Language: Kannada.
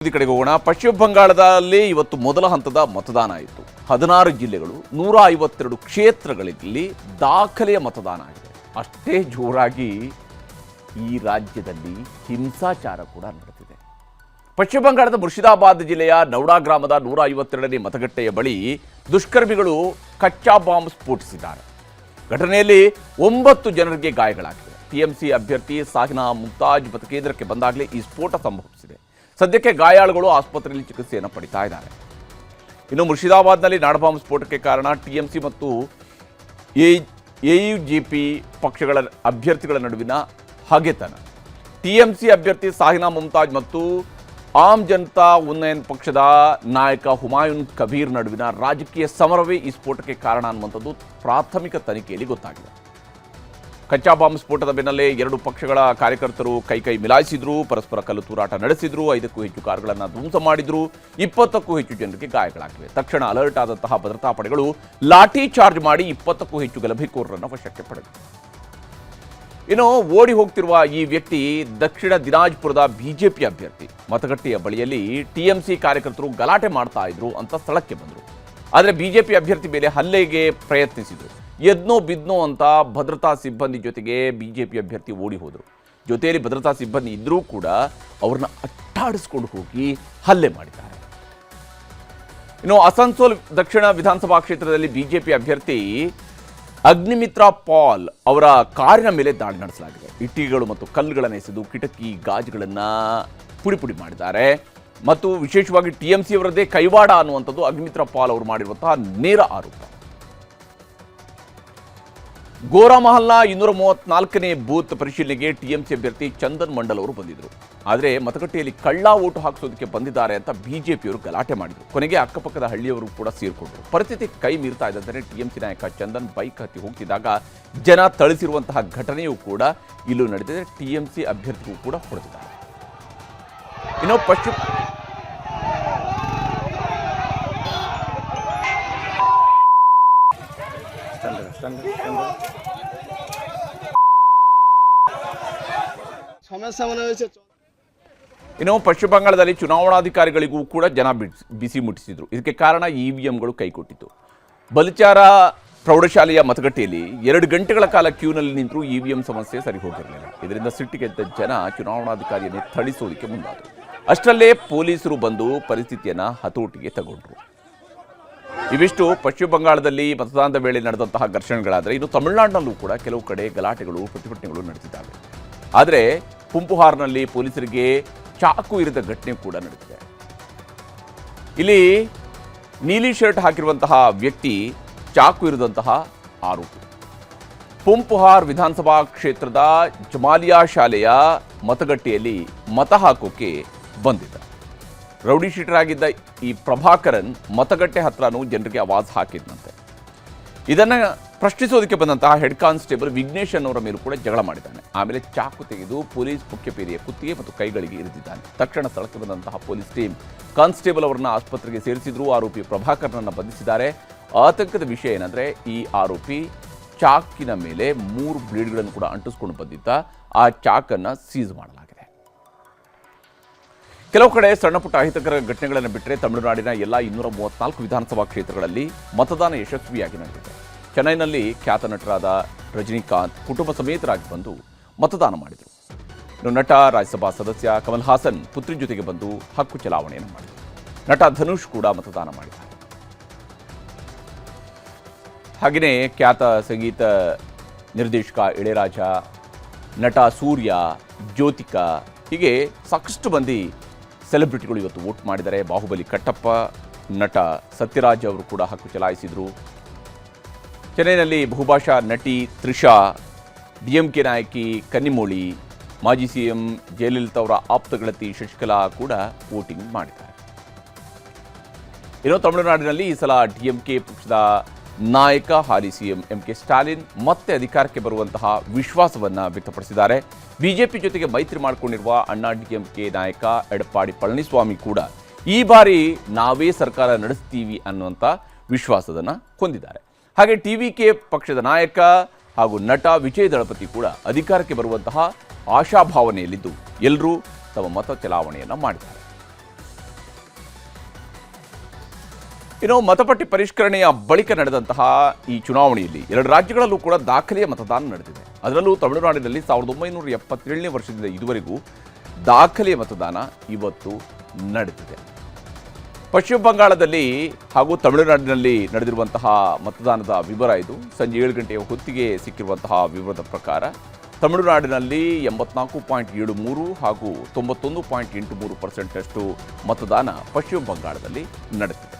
ಕಡೆಗೆ ಹೋಗೋಣ. ಪಶ್ಚಿಮ ಬಂಗಾಳದಲ್ಲಿ ಇವತ್ತು ಮೊದಲ ಹಂತದ ಮತದಾನ ಆಯಿತು. 16 ಜಿಲ್ಲೆಗಳು 152 ಕ್ಷೇತ್ರಗಳಲ್ಲಿ ದಾಖಲೆಯ ಮತದಾನ ಆಗಿದೆ. ಅಷ್ಟೇ ಜೋರಾಗಿ ಈ ರಾಜ್ಯದಲ್ಲಿ ಹಿಂಸಾಚಾರ ಕೂಡ ನಡೆದಿದೆ. ಪಶ್ಚಿಮ ಬಂಗಾಳದ ಮುರ್ಷಿದಾಬಾದ್ ಜಿಲ್ಲೆಯ ನೌಡಾ ಗ್ರಾಮದ 152ನೇ ಮತಗಟ್ಟೆಯ ಬಳಿ ದುಷ್ಕರ್ಮಿಗಳು ಕಚ್ಚಾ ಬಾಂಬ್ ಸ್ಫೋಟಿಸಿದ್ದಾರೆ. ಘಟನೆಯಲ್ಲಿ 9 ಜನರಿಗೆ ಗಾಯಗಳಾಗಿವೆ. ಟಿಎಂಸಿ ಅಭ್ಯರ್ಥಿ ಸಾಹಿನಾ ಮುಮ್ತಾಜ್ ಮತಕೇಂದ್ರಕ್ಕೆ ಬಂದಾಗಲೇ ಈ ಸ್ಫೋಟ ಸಂಭವಿಸಿದೆ. ಸದ್ಯಕ್ಕೆ ಗಾಯಾಳುಗಳು ಆಸ್ಪತ್ರೆಯಲ್ಲಿ ಚಿಕಿತ್ಸೆಯನ್ನು ಪಡಿತಾ ಇದ್ದಾರೆ. ಇನ್ನು ಮುರ್ಷಿದಾಬಾದ್ನಲ್ಲಿ ನಾಡಬಾಂಬ್ ಸ್ಫೋಟಕ್ಕೆ ಕಾರಣ ಟಿಎಂಸಿ ಮತ್ತು ಎಯುಜಿಪಿ ಪಕ್ಷಗಳ ಅಭ್ಯರ್ಥಿಗಳ ನಡುವಿನ ಹಗೆತನ. ಟಿಎಂಸಿ ಅಭ್ಯರ್ಥಿ ಸಾಹಿನಾ ಮುಮ್ತಾಜ್ ಮತ್ತು ಆಮ್ ಜನತಾ ಉನ್ನಯನ್ ಪಕ್ಷದ ನಾಯಕ ಹುಮಾಯೂನ್ ಕಬೀರ್ ನಡುವಿನ ರಾಜಕೀಯ ಸಮರವೇ ಈ ಸ್ಫೋಟಕ್ಕೆ ಕಾರಣ ಅನ್ನುವಂಥದ್ದು ಪ್ರಾಥಮಿಕ ತನಿಖೆಯಲ್ಲಿ ಗೊತ್ತಾಗಿದೆ. ಕಚ್ಚಾ ಬಾಂಬ್ ಸ್ಫೋಟದ ಬೆನ್ನಲ್ಲೇ 2 ಪಕ್ಷಗಳ ಕಾರ್ಯಕರ್ತರು ಕೈ ಮಿಲಾಯಿಸಿದ್ರು, ಪರಸ್ಪರ ಕಲ್ಲು ತೂರಾಟ ನಡೆಸಿದ್ರು, 5ಕ್ಕೂ ಹೆಚ್ಚು ಕಾರುಗಳನ್ನು ಧ್ವಂಸ ಮಾಡಿದ್ರು, 20ಕ್ಕೂ ಹೆಚ್ಚು ಜನರಿಗೆ ಗಾಯಗಳಾಗಿವೆ. ತಕ್ಷಣ ಅಲರ್ಟ್ ಆದಂತಹ ಭದ್ರತಾ ಪಡೆಗಳು ಲಾಠಿ ಚಾರ್ಜ್ ಮಾಡಿ 20ಕ್ಕೂ ಹೆಚ್ಚು ಗಲಭೆಕೋರರನ್ನು ವಶಕ್ಕೆ ಪಡೆದರು. ಇನ್ನು ಓಡಿ ಹೋಗ್ತಿರುವ ಈ ವ್ಯಕ್ತಿ ದಕ್ಷಿಣ ದಿನಾಜ್ಪುರದ ಬಿಜೆಪಿ ಅಭ್ಯರ್ಥಿ. ಮತಗಟ್ಟೆಯ ಬಳಿಯಲ್ಲಿ ಟಿಎಂಸಿ ಕಾರ್ಯಕರ್ತರು ಗಲಾಟೆ ಮಾಡ್ತಾ ಇದ್ರು ಅಂತ ಸ್ಥಳಕ್ಕೆ ಬಂದರು. ಆದರೆ ಬಿಜೆಪಿ ಅಭ್ಯರ್ಥಿ ಮೇಲೆ ಹಲ್ಲೆಗೆ ಪ್ರಯತ್ನಿಸಿದರು. ಎದ್ನೋ ಬಿದ್ನೋ ಅಂತ ಭದ್ರತಾ ಸಿಬ್ಬಂದಿ ಜೊತೆಗೆ ಬಿಜೆಪಿ ಅಭ್ಯರ್ಥಿ ಓಡಿ ಹೋದರು. ಜೊತೆಯಲ್ಲಿ ಭದ್ರತಾ ಸಿಬ್ಬಂದಿ ಇದ್ರೂ ಕೂಡ ಅವ್ರನ್ನ ಅಟ್ಟಾಡಿಸ್ಕೊಂಡು ಹೋಗಿ ಹಲ್ಲೆ ಮಾಡಿದ್ದಾರೆ. ಇನ್ನು ಅಸನ್ಸೋಲ್ ದಕ್ಷಿಣ ವಿಧಾನಸಭಾ ಕ್ಷೇತ್ರದಲ್ಲಿ ಬಿಜೆಪಿ ಅಭ್ಯರ್ಥಿ ಅಗ್ನಿಮಿತ್ರ ಪಾಲ್ ಅವರ ಕಾರಿನ ಮೇಲೆ ದಾಳಿ ನಡೆಸಲಾಗಿದೆ. ಇಟ್ಟಿಗೆಗಳು ಮತ್ತು ಕಲ್ಲುಗಳನ್ನು ಎಸೆದು ಕಿಟಕಿ ಗಾಜುಗಳನ್ನು ಪುಡಿ ಮಾಡಿದ್ದಾರೆ. ಮತ್ತು ವಿಶೇಷವಾಗಿ ಟಿಎಂಸಿ ಅವರದ್ದೇ ಕೈವಾಡ ಅನ್ನುವಂಥದ್ದು ಅಗ್ನಿಮಿತ್ರ ಪಾಲ್ ಅವರು ಮಾಡಿರುವಂತಹ ನೇರ ಆರೋಪ. ಗೋರಾಮಹಲ್ನ 234ನೇ ಬೂತ್ ಪರಿಶೀಲನೆಗೆ ಟಿಎಂಸಿ ಅಭ್ಯರ್ಥಿ ಚಂದನ್ ಮಂಡಲ್ ಅವರು ಬಂದಿದ್ದರು. ಆದರೆ ಮತಗಟ್ಟೆಯಲ್ಲಿ ಕಳ್ಳ ಓಟು ಹಾಕಿಸೋದಕ್ಕೆ ಬಂದಿದ್ದಾರೆ ಅಂತ ಬಿಜೆಪಿಯವರು ಗಲಾಟೆ ಮಾಡಿದರು. ಕೊನೆಗೆ ಅಕ್ಕಪಕ್ಕದ ಹಳ್ಳಿಯವರು ಕೂಡ ಸೇರಿಕೊಂಡರು. ಪರಿಸ್ಥಿತಿ ಕೈ ಮೀರ್ತಾ ಇದ್ದಂತೆ ಟಿಎಂಸಿ ನಾಯಕ ಚಂದನ್ ಬೈಕ್ ಹತ್ತಿ ಹೋಗ್ತಿದ್ದಾಗ ಜನ ಥಳಿಸಿರುವಂತಹ ಘಟನೆಯೂ ಕೂಡ ಇಲ್ಲೂ ನಡೆದಿದೆ. ಟಿಎಂಸಿ ಅಭ್ಯರ್ಥಿಗೂ ಕೂಡ ಹೊಡೆದಿದ್ದಾರೆ. ಇನ್ನು ಪಶ್ಚಿಮ ಬಂಗಾಳದಲ್ಲಿ ಚುನಾವಣಾಧಿಕಾರಿಗಳಿಗೂ ಕೂಡ ಜನ ಬಿಸಿ ಮುಟ್ಟಿಸಿದ್ರು. ಇದಕ್ಕೆ ಕಾರಣ ಇವಿಎಂಗಳು ಕೈಕೊಟ್ಟಿತ್ತು. ಬಲಿಚಾರ ಪ್ರೌಢಶಾಲೆಯ ಮತಗಟ್ಟೆಯಲ್ಲಿ 2 ಗಂಟೆಗಳ ಕಾಲ ಕ್ಯೂನಲ್ಲಿ ನಿಂತರೂ ಇವಿಎಂ ಸಮಸ್ಯೆ ಸರಿ ಹೋಗಿರಲಿಲ್ಲ. ಇದರಿಂದ ಸಿಟ್ಟಿಗೆದ್ದ ಜನ ಚುನಾವಣಾಧಿಕಾರಿಯನ್ನೇ ಥಳಿಸೋದಕ್ಕೆ ಮುಂದಾದರು. ಅಷ್ಟರಲ್ಲೇ ಪೊಲೀಸರು ಬಂದು ಪರಿಸ್ಥಿತಿಯನ್ನು ಹತೋಟಿಗೆ ತಗೊಂಡ್ರು. ಇವಿಷ್ಟು ಪಶ್ಚಿಮ ಬಂಗಾಳದಲ್ಲಿ ಮತದಾನದ ವೇಳೆ ನಡೆದಂತಹ ಘರ್ಷಣೆಗಳಾದರೆ, ಇನ್ನು ತಮಿಳುನಾಡಿನಲ್ಲೂ ಕೂಡ ಕೆಲವು ಕಡೆ ಗಲಾಟೆಗಳು ಪ್ರತಿಭಟನೆಗಳು ನಡೆದಿದ್ದಾವೆ. ಆದರೆ ಪುಂಪುಹಾರ್ನಲ್ಲಿ ಪೊಲೀಸರಿಗೆ ಚಾಕು ಇರಿದ ಘಟನೆ ಕೂಡ ನಡೆದಿದೆ. ಇಲ್ಲಿ ನೀಲಿ ಶರ್ಟ್ ಹಾಕಿರುವಂತಹ ವ್ಯಕ್ತಿ ಚಾಕು ಇರಿದಂತಹ ಆರೋಪಿ. ಪುಂಪುಹಾರ್ ವಿಧಾನಸಭಾ ಕ್ಷೇತ್ರದ ಜಮಾಲಿಯಾ ಶಾಲೆಯ ಮತಗಟ್ಟೆಯಲ್ಲಿ ಮತ ಹಾಕೋಕೆ ಬಂದಿದ್ದ. ರೌಡಿ ಶೀಟರ್ ಆಗಿದ್ದ ಈ ಪ್ರಭಾಕರನ್ ಮತಗಟ್ಟೆ ಹತ್ರನೂ ಜನರಿಗೆ ಆವಾಜ್ ಹಾಕಿದ್ದಂತೆ. ಇದನ್ನು ಪ್ರಶ್ನಿಸೋದಕ್ಕೆ ಬಂದಂತಹ ಹೆಡ್ ಕಾನ್ಸ್ಟೇಬಲ್ ವಿಘ್ನೇಶ್ ಅನ್ನೋರ ಮೇಲೂ ಕೂಡ ಜಗಳ ಮಾಡಿದ್ದಾನೆ. ಆಮೇಲೆ ಚಾಕು ತೆಗೆದು ಪೊಲೀಸ್ ಮುಖ್ಯಪೇದೆಯ ಕುತ್ತಿಗೆ ಮತ್ತು ಕೈಗಳಿಗೆ ಇರಿದಿದ್ದಾನೆ. ತಕ್ಷಣ ಸ್ಥಳಕ್ಕೆ ಬಂದಂತಹ ಪೊಲೀಸ್ ಟೀಮ್ ಕಾನ್ಸ್ಟೇಬಲ್ ಅವರನ್ನ ಆಸ್ಪತ್ರೆಗೆ ಸೇರಿಸಿದ್ರು. ಆರೋಪಿ ಪ್ರಭಾಕರನನ್ನು ಬಂಧಿಸಿದ್ದಾರೆ. ಆತಂಕದ ವಿಷಯ ಏನಂದರೆ, ಈ ಆರೋಪಿ ಚಾಕಿನ ಮೇಲೆ 3 ಬ್ಲೇಡ್ಗಳನ್ನು ಕೂಡ ಅಂಟಿಸ್ಕೊಂಡು ಬಂದಿದ್ದ. ಆ ಚಾಕನ್ನು ಸೀಸ್ ಮಾಡಲಾಗಿದೆ. ಕೆಲವು ಕಡೆ ಸಣ್ಣ ಪುಟ್ಟ ಅಹಿತಕರ ಘಟನೆಗಳನ್ನು ಬಿಟ್ಟರೆ ತಮಿಳುನಾಡಿನ ಎಲ್ಲ 234 ವಿಧಾನಸಭಾ ಕ್ಷೇತ್ರಗಳಲ್ಲಿ ಮತದಾನ ಯಶಸ್ವಿಯಾಗಿ ನಡೆದಿದೆ. ಚೆನ್ನೈನಲ್ಲಿ ಖ್ಯಾತ ನಟರಾದ ರಜನಿಕಾಂತ್ ಕುಟುಂಬ ಸಮೇತರಾಗಿ ಬಂದು ಮತದಾನ ಮಾಡಿದರು. ಇನ್ನು ನಟ ರಾಜ್ಯಸಭಾ ಸದಸ್ಯ ಕಮಲ್ ಹಾಸನ್ ಪುತ್ರಿ ಜೊತೆಗೆ ಬಂದು ಹಕ್ಕು ಚಲಾವಣೆಯನ್ನು ಮಾಡಿದರು. ನಟ ಧನುಷ್ ಕೂಡ ಮತದಾನ ಮಾಡಿದ್ದಾರೆ. ಹಾಗೆಯೇ ಖ್ಯಾತ ಸಂಗೀತ ನಿರ್ದೇಶಕ ಇಳೆರಾಜ, ನಟ ಸೂರ್ಯ, ಜ್ಯೋತಿಕಾ, ಹೀಗೆ ಸಾಕಷ್ಟು ಮಂದಿ ಸೆಲೆಬ್ರಿಟಿಗಳು ಇವತ್ತು ವೋಟ್ ಮಾಡಿದ್ದಾರೆ. ಬಾಹುಬಲಿ ಕಟ್ಟಪ್ಪ, ನಟ ಸತ್ಯರಾಜ್ ಅವರು ಕೂಡ ಹಕ್ಕು ಚಲಾಯಿಸಿದರು. ಚೆನ್ನೈನಲ್ಲಿ ಬಹುಭಾಷಾ ನಟಿ ತ್ರಿಷಾ, ಡಿಎಂಕೆ ನಾಯಕಿ ಕನ್ನಿಮೋಳಿ, ಮಾಜಿ ಸಿಎಂ ಜಯಲಲಿತಾ ಅವರ ಆಪ್ತಗಳತಿ ಶಶಿಕಲಾ ಕೂಡ ವೋಟಿಂಗ್ ಮಾಡಿದ್ದಾರೆ. ಇನ್ನು ತಮಿಳುನಾಡಿನಲ್ಲಿ ಈ ಸಲ ಡಿಎಂಕೆ ಪಕ್ಷದ ನಾಯಕ ಹಾಲಿ ಸಿಎಂ ಎಂಕೆ ಸ್ಟಾಲಿನ್ ಮತ್ತೆ ಅಧಿಕಾರಕ್ಕೆ ಬರುವಂತಹ ವಿಶ್ವಾಸವನ್ನು ವ್ಯಕ್ತಪಡಿಸಿದ್ದಾರೆ. ಬಿಜೆಪಿ ಜೊತೆಗೆ ಮೈತ್ರಿ ಮಾಡಿಕೊಂಡಿರುವ ಅಣ್ಣಾ ಡಿಎಂಕೆ ನಾಯಕ ಎಡಪ್ಪಾಡಿ ಪಳನಿಸ್ವಾಮಿ ಕೂಡ ಈ ಬಾರಿ ನಾವೇ ಸರ್ಕಾರ ನಡೆಸ್ತೀವಿ ಅನ್ನುವಂಥ ವಿಶ್ವಾಸವನ್ನು ಹೊಂದಿದ್ದಾರೆ. ಹಾಗೆ ಟಿವಿಕೆ ಪಕ್ಷದ ನಾಯಕ ಹಾಗೂ ನಟ ವಿಜಯ್ ದಳಪತಿ ಕೂಡ ಅಧಿಕಾರಕ್ಕೆ ಬರುವಂತಹ ಆಶಾಭಾವನೆಯಲ್ಲಿದ್ದು ಎಲ್ಲರೂ ತಮ್ಮ ಮತ ಚಲಾವಣೆಯನ್ನು ಮಾಡಿದ್ದಾರೆ. ಇನ್ನು ಮತಪಟ್ಟಿ ಪರಿಷ್ಕರಣೆಯ ಬಳಿಕ ನಡೆದಂತಹ ಈ ಚುನಾವಣೆಯಲ್ಲಿ ಎರಡು ರಾಜ್ಯಗಳಲ್ಲೂ ಕೂಡ ದಾಖಲೆಯ ಮತದಾನ ನಡೆದಿದೆ. ಅದರಲ್ಲೂ ತಮಿಳುನಾಡಿನಲ್ಲಿ 1977ನೇ ವರ್ಷದಿಂದ ಇದುವರೆಗೂ ದಾಖಲೆಯ ಮತದಾನ ಇವತ್ತು ನಡೆದಿದೆ. ಪಶ್ಚಿಮ ಬಂಗಾಳದಲ್ಲಿ ಹಾಗೂ ತಮಿಳುನಾಡಿನಲ್ಲಿ ನಡೆದಿರುವಂತಹ ಮತದಾನದ ವಿವರ ಇದು. ಸಂಜೆ 7 ಗಂಟೆಯ ಹೊತ್ತಿಗೆ ಸಿಕ್ಕಿರುವಂತಹ ವಿವರದ ಪ್ರಕಾರ ತಮಿಳುನಾಡಿನಲ್ಲಿ 84.73 ಹಾಗೂ 91.83% ಮತದಾನ ಪಶ್ಚಿಮ ಬಂಗಾಳದಲ್ಲಿ ನಡೆದಿದೆ.